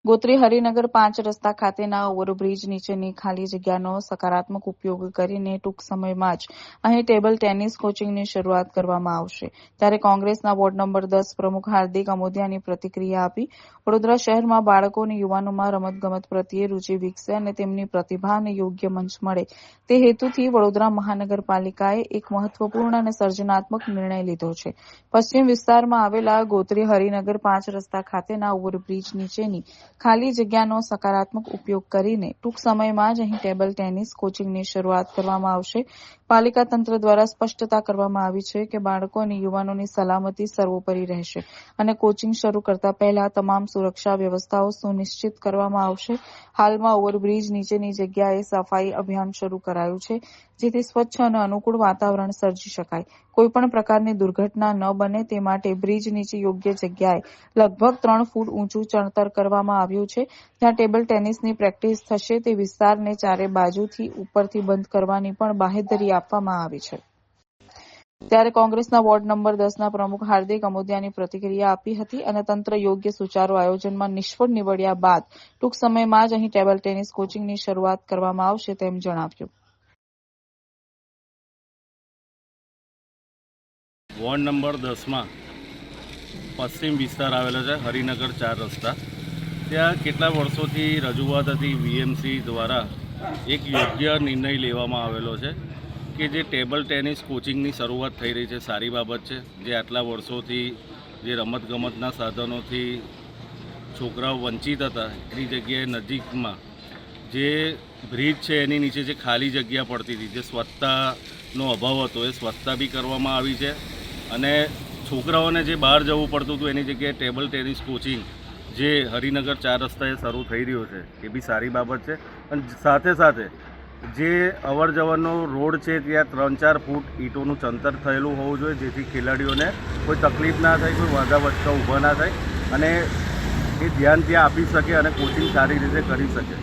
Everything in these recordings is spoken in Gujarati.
ગોત્રી હરિનગર 5 રસ્તા ખાતેના ઓવરબ્રિજ નીચેની ખાલી જગ્યાનો સકારાત્મક ઉપયોગ કરીને ટૂંક સમયમાં જ અહીં ટેબલ ટેનિસ કોચિંગની શરૂઆત કરવામાં આવશે. ત્યારે કોંગ્રેસના વોર્ડ નંબર 10 પ્રમુખ હાર્દિક અમોદિયાની પ્રતિક્રિયા આપી. વડોદરા શહેરમાં બાળકો અને યુવાનોમાં રમતગમત પ્રત્યે રૂચિ વિકસે અને તેમની પ્રતિભાને યોગ્ય મંચ મળે તે હેતુથી વડોદરા મહાનગરપાલિકાએ એક મહત્વપૂર્ણ અને સર્જનાત્મક નિર્ણય લીધો છે. પશ્ચિમ વિસ્તારમાં આવેલા ગોત્રી હરિનગર 5 રસ્તા ખાતેના ઓવરબ્રિજ નીચેની ખાલી જગ્યાનો સકારાત્મક ઉપયોગ કરીને ટૂંક સમયમાં જ અહીં ટેબલ ટેનિસ કોચિંગની શરૂઆત કરવામાં આવશે. પાલિકા તંત્ર દ્વારા સ્પષ્ટતા કરવામાં આવી છે કે બાળકો અને યુવાનોની સલામતી સર્વોપરી રહેશે અને કોચિંગ શરૂ કરતા પહેલા તમામ સુરક્ષા વ્યવસ્થાઓ સુનિશ્ચિત કરવામાં આવશે. હાલમાં ઓવરબ્રિજ નીચેની જગ્યાએ સફાઈ અભિયાન શરૂ કરાયું છે, જેથી સ્વચ્છ અને અનુકૂળ વાતાવરણ સર્જી શકાય. કોઈપણ પ્રકારની દુર્ઘટના ન બને તે માટે બ્રિજ નીચે યોગ્ય જગ્યાએ લગભગ 3 ફૂટ ઊંચું ચણતર કરવામાં આવ્યું છે. જ્યાં ટેબલ ટેનિસની પ્રેક્ટિસ થશે તે વિસ્તારને ચારે બાજુથી ઉપરથી બંધ કરવાની પણ બાહેધરી આપવામાં આવી છે. ત્યારે કોંગ્રેસના વોર્ડ નંબર 10ના પ્રમુખ હાર્દિક અમોદિયાની પ્રતિક્રિયા આપી હતી અને તંત્ર યોગ્ય સુચારુ આયોજનમાં નિષ્ફળ નીવડ્યા બાદ ટૂંક સમયમાં જ અહીં ટેબલ ટેનિસ કોચિંગની શરૂઆત કરવામાં આવશે તેમ જણાવ્યું. વોર્ડ નંબર 10માં પશ્ચિમ વિસ્તાર આવેલો છે, હરિનગર 4 રસ્તા. ત્યાં કેટલા વર્ષોથી રજૂઆત હતી વીએમસી દ્વારા એક યોગ્ય નિર્ણય લેવામાં આવેલો છે કે જે ટેબલ ટેનિસ કોચિંગની શરૂઆત થઈ રહી છે. સારી બાબત છે. જે આટલા વર્ષોથી જે રમતગમતના સાધનોથી છોકરાઓ વંચિત હતા એની જગ્યાએ નજીકમાં જે બ્રિજ છે એની નીચે જે ખાલી જગ્યા પડતી હતી, જે સ્વચ્છતાનો અભાવ હતો, એ સ્વચ્છતા બી કરવામાં આવી છે અને છોકરાઓને જે બહાર જવું પડતું હતું એની જગ્યાએ ટેબલ ટેનિસ કોચિંગ જે હરિનગર 4 રસ્તાએ શરૂ થઈ રહ્યો છે એ બી સારી બાબત છે. અને સાથે સાથે જે અવર જવરનો રોડ છે ત્યાં 3-4 ફૂટ ઈંટોનું ચણતર થયેલું હોવું જોઈએ, જેથી ખેલાડીઓને કોઈ તકલીફ ના થાય, કોઈ વાંધા વચકા ઊભા ના થાય અને એ ધ્યાન ત્યાં આપી શકે અને કોચિંગ સારી રીતે કરી શકે.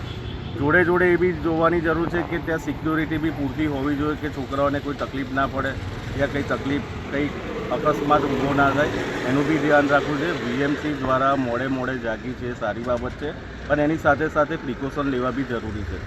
જોડે જોડે એ બી જોવાની જરૂર છે કે ત્યાં સિક્યોરિટી બી પૂરતી હોવી જોઈએ કે છોકરાઓને કોઈ તકલીફ ના પડે યા કંઈ અકસ્માત ઊભો ના થાય એનું બી ધ્યાન રાખવું છે. વીએમસી દ્વારા મોડે જાગી છે, સારી બાબત છે, પણ એની સાથે સાથે પ્રિકોશન લેવા બી જરૂરી છે.